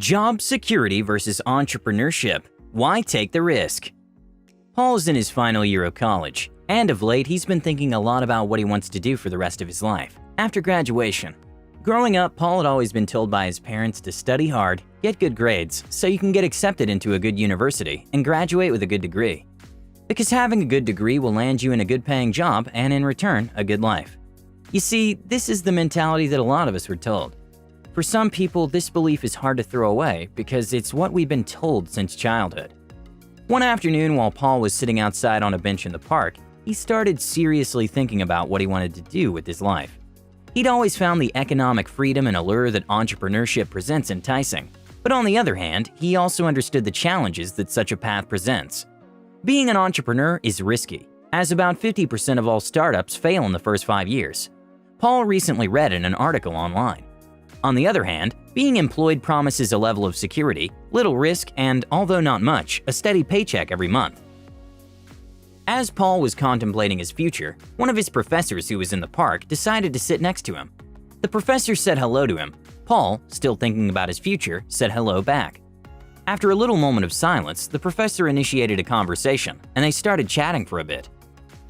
Job security versus entrepreneurship. Why take the risk? Paul is in his final year of college, and of late he's been thinking a lot about what he wants to do for the rest of his life after graduation. Growing up, Paul had always been told by his parents to study hard, get good grades, so you can get accepted into a good university and graduate with a good degree. Because having a good degree will land you in a good paying job and in return, a good life. You see, this is the mentality that a lot of us were told. For some people, this belief is hard to throw away because it's what we've been told since childhood. One afternoon, while Paul was sitting outside on a bench in the park, he started seriously thinking about what he wanted to do with his life. He'd always found the economic freedom and allure that entrepreneurship presents enticing, but on the other hand, he also understood the challenges that such a path presents. Being an entrepreneur is risky, as about 50% of all startups fail in the first 5 years. Paul recently read in an article online. On the other hand, being employed promises a level of security, little risk, and, although not much, a steady paycheck every month. As Paul was contemplating his future, one of his professors who was in the park decided to sit next to him. The professor said hello to him. Paul, still thinking about his future, said hello back. After a little moment of silence, the professor initiated a conversation, and they started chatting for a bit.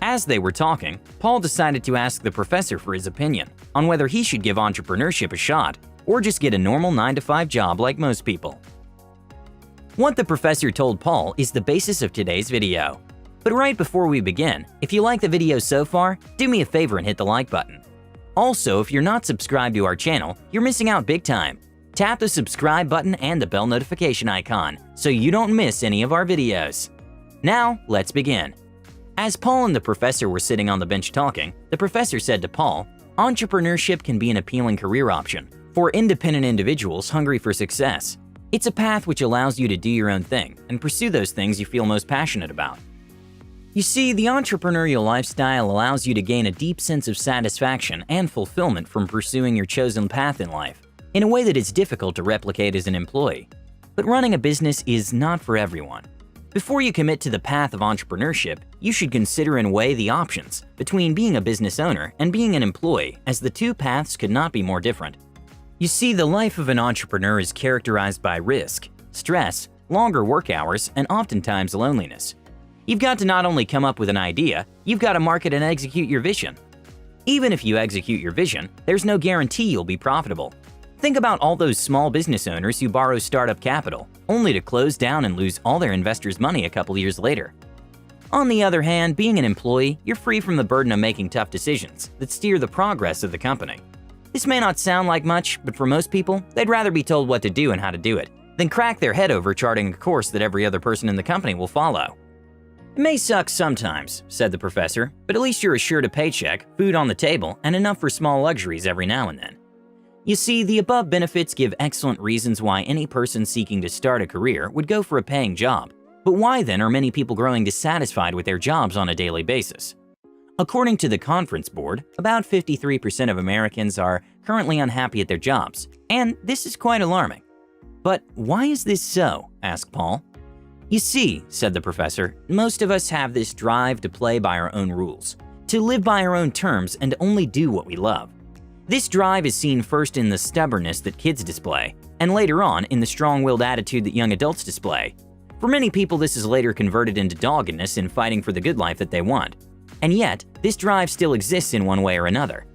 As they were talking, Paul decided to ask the professor for his opinion on whether he should give entrepreneurship a shot or just get a normal 9-to-5 job like most people. What the professor told Paul is the basis of today's video. But right before we begin, if you like the video so far, do me a favor and hit the like button. Also, if you're not subscribed to our channel, you're missing out big time. Tap the subscribe button and the bell notification icon so you don't miss any of our videos. Now, let's begin. As Paul and the professor were sitting on the bench talking, the professor said to Paul, "Entrepreneurship can be an appealing career option for independent individuals hungry for success. It's a path which allows you to do your own thing and pursue those things you feel most passionate about." You see, the entrepreneurial lifestyle allows you to gain a deep sense of satisfaction and fulfillment from pursuing your chosen path in life, in a way that is difficult to replicate as an employee. But running a business is not for everyone. Before you commit to the path of entrepreneurship, you should consider and weigh the options between being a business owner and being an employee, as the two paths could not be more different. You see, the life of an entrepreneur is characterized by risk, stress, longer work hours, and oftentimes loneliness. You've got to not only come up with an idea, you've got to market and execute your vision. Even if you execute your vision, there's no guarantee you'll be profitable. Think about all those small business owners who borrow startup capital, only to close down and lose all their investors' money a couple years later. On the other hand, being an employee, you're free from the burden of making tough decisions that steer the progress of the company. This may not sound like much, but for most people, they'd rather be told what to do and how to do it than crack their head over charting a course that every other person in the company will follow. "It may suck sometimes," said the professor, "but at least you're assured a paycheck, food on the table, and enough for small luxuries every now and then." You see, the above benefits give excellent reasons why any person seeking to start a career would go for a paying job. But why then are many people growing dissatisfied with their jobs on a daily basis? According to the Conference Board, about 53% of Americans are currently unhappy at their jobs, and this is quite alarming. "But why is this so?" asked Paul. "You see," said the professor, "most of us have this drive to play by our own rules, to live by our own terms and only do what we love. This drive is seen first in the stubbornness that kids display, and later on in the strong-willed attitude that young adults display. For many people, this is later converted into doggedness in fighting for the good life that they want. And yet, this drive still exists in one way or another.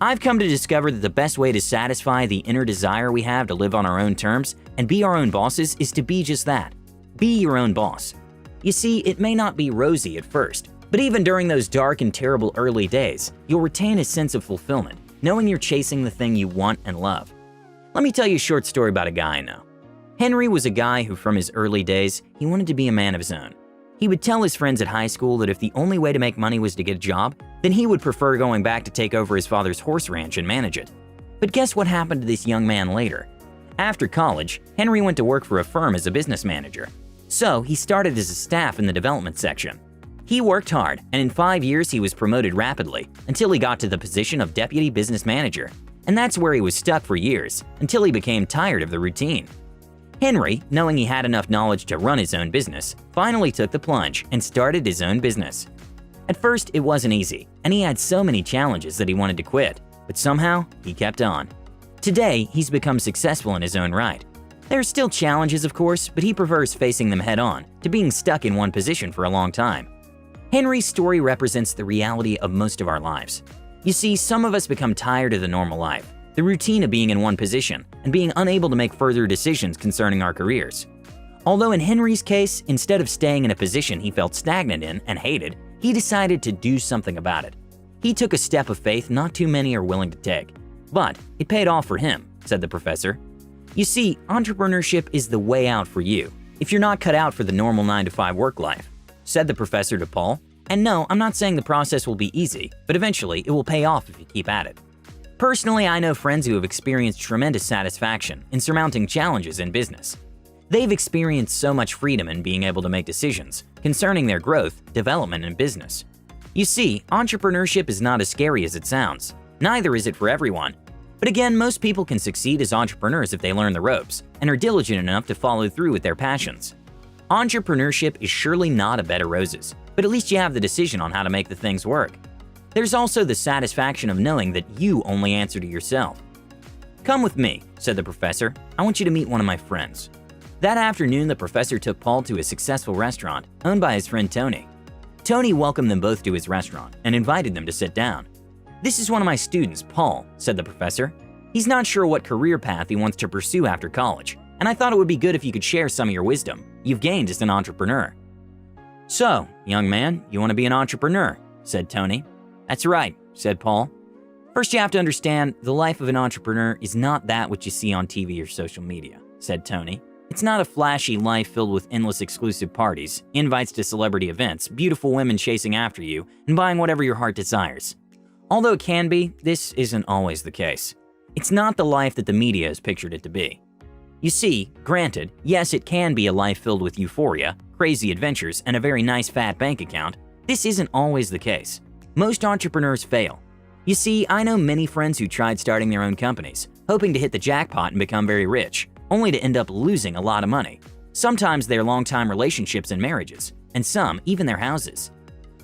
I've come to discover that the best way to satisfy the inner desire we have to live on our own terms and be our own bosses is to be just that. Be your own boss. You see, it may not be rosy at first, but even during those dark and terrible early days, you'll retain a sense of fulfillment, knowing you're chasing the thing you want and love. Let me tell you a short story about a guy I know. Henry was a guy who, from his early days, he wanted to be a man of his own. He would tell his friends at high school that if the only way to make money was to get a job, then he would prefer going back to take over his father's horse ranch and manage it. But guess what happened to this young man later? After college, Henry went to work for a firm as a business manager. So he started as a staff in the development section. He worked hard, and in 5 years he was promoted rapidly until he got to the position of deputy business manager. And that's where he was stuck for years, until he became tired of the routine. Henry, knowing he had enough knowledge to run his own business, finally took the plunge and started his own business. At first, it wasn't easy, and he had so many challenges that he wanted to quit, but somehow he kept on. Today, he's become successful in his own right. There are still challenges, of course, but he prefers facing them head-on to being stuck in one position for a long time. Henry's story represents the reality of most of our lives. You see, some of us become tired of the normal life, the routine of being in one position, and being unable to make further decisions concerning our careers. Although in Henry's case, instead of staying in a position he felt stagnant in and hated, he decided to do something about it. He took a step of faith not too many are willing to take. But it paid off for him, said the professor. You see, entrepreneurship is the way out for you if you're not cut out for the normal 9-to-5 work life, said the professor to Paul. And no, I'm not saying the process will be easy, but eventually it will pay off if you keep at it. Personally, I know friends who have experienced tremendous satisfaction in surmounting challenges in business. They've experienced so much freedom in being able to make decisions concerning their growth, development, and business. You see, entrepreneurship is not as scary as it sounds. Neither is it for everyone. But again, most people can succeed as entrepreneurs if they learn the ropes and are diligent enough to follow through with their passions. Entrepreneurship is surely not a bed of roses, but at least you have the decision on how to make the things work. There's also the satisfaction of knowing that you only answer to yourself. Come with me, said the professor. I want you to meet one of my friends. That afternoon, the professor took Paul to a successful restaurant owned by his friend Tony. Tony welcomed them both to his restaurant and invited them to sit down. This is one of my students, Paul, said the professor. He's not sure what career path he wants to pursue after college, and I thought it would be good if you could share some of your wisdom you've gained as an entrepreneur. So, young man, you want to be an entrepreneur, said Tony. That's right, said Paul. First, you have to understand the life of an entrepreneur is not that which you see on TV or social media, said Tony. It's not a flashy life filled with endless exclusive parties, invites to celebrity events, beautiful women chasing after you, and buying whatever your heart desires. Although it can be, this isn't always the case. It's not the life that the media has pictured it to be. You see, granted, yes, it can be a life filled with euphoria, crazy adventures, and a very nice fat bank account. This isn't always the case. Most entrepreneurs fail. You see, I know many friends who tried starting their own companies, hoping to hit the jackpot and become very rich, only to end up losing a lot of money. Sometimes their long-time relationships and marriages, and some even their houses.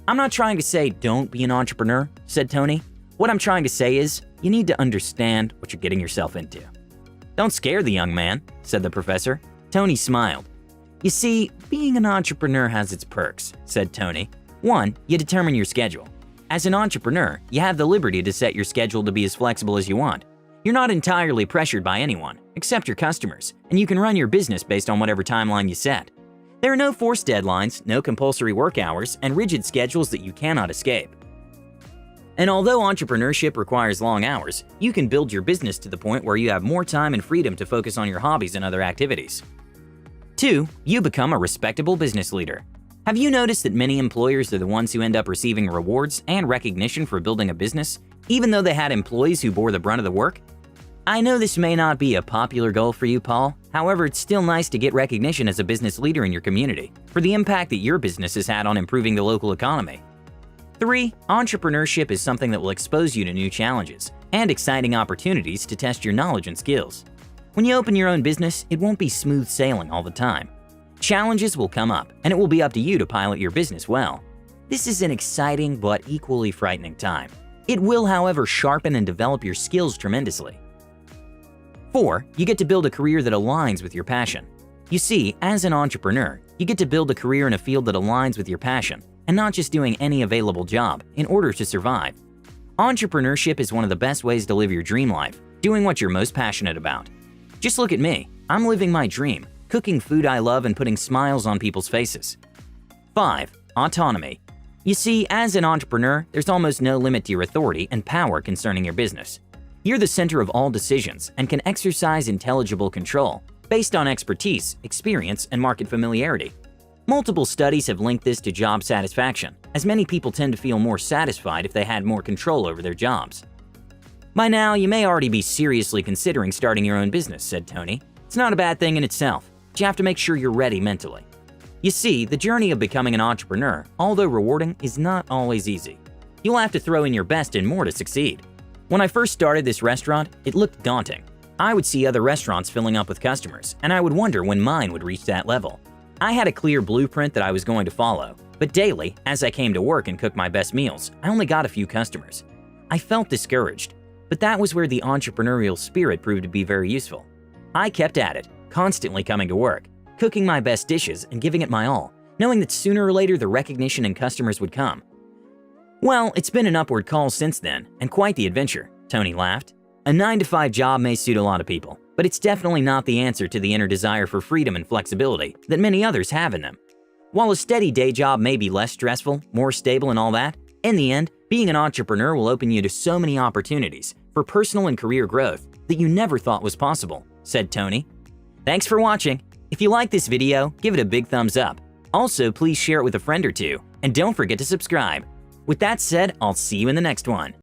I'm not trying to say don't be an entrepreneur, said Tony. What I'm trying to say is you need to understand what you're getting yourself into. Don't scare the young man, said the professor. Tony smiled. You see, being an entrepreneur has its perks, said Tony. 1, you determine your schedule. As an entrepreneur, you have the liberty to set your schedule to be as flexible as you want. You're not entirely pressured by anyone, except your customers, and you can run your business based on whatever timeline you set. There are no forced deadlines, no compulsory work hours, and rigid schedules that you cannot escape. And although entrepreneurship requires long hours, you can build your business to the point where you have more time and freedom to focus on your hobbies and other activities. 2, you become a respectable business leader. Have you noticed that many employers are the ones who end up receiving rewards and recognition for building a business, even though they had employees who bore the brunt of the work? I know this may not be a popular goal for you, Paul. However, it's still nice to get recognition as a business leader in your community for the impact that your business has had on improving the local economy. 3, entrepreneurship is something that will expose you to new challenges and exciting opportunities to test your knowledge and skills. When you open your own business, it won't be smooth sailing all the time. Challenges will come up, and it will be up to you to pilot your business well. This is an exciting but equally frightening time. It will, however, sharpen and develop your skills tremendously. 4, you get to build a career that aligns with your passion. You see, as an entrepreneur, you get to build a career in a field that aligns with your passion, and not just doing any available job in order to survive. Entrepreneurship is one of the best ways to live your dream life, doing what you're most passionate about. Just look at me. I'm living my dream, cooking food I love and putting smiles on people's faces. 5, autonomy. You see, as an entrepreneur, there's almost no limit to your authority and power concerning your business. You're the center of all decisions and can exercise intelligible control based on expertise, experience, and market familiarity. Multiple studies have linked this to job satisfaction, as many people tend to feel more satisfied if they had more control over their jobs. By now, you may already be seriously considering starting your own business, said Tony. It's not a bad thing in itself, but you have to make sure you're ready mentally. You see, the journey of becoming an entrepreneur, although rewarding, is not always easy. You'll have to throw in your best and more to succeed. When I first started this restaurant, it looked daunting. I would see other restaurants filling up with customers, and I would wonder when mine would reach that level. I had a clear blueprint that I was going to follow, but daily, as I came to work and cooked my best meals, I only got a few customers. I felt discouraged, but that was where the entrepreneurial spirit proved to be very useful. I kept at it, constantly coming to work, cooking my best dishes and giving it my all, knowing that sooner or later the recognition and customers would come. Well, it's been an upward call since then, and quite the adventure, Tony laughed. A 9-to-5 job may suit a lot of people, but it's definitely not the answer to the inner desire for freedom and flexibility that many others have in them. While a steady day job may be less stressful, more stable and all that, in the end, being an entrepreneur will open you to so many opportunities for personal and career growth that you never thought was possible, said Tony. Thanks for watching. If you like this video, give it a big thumbs up. Also, please share it with a friend or two, and don't forget to subscribe. With that said, I'll see you in the next one.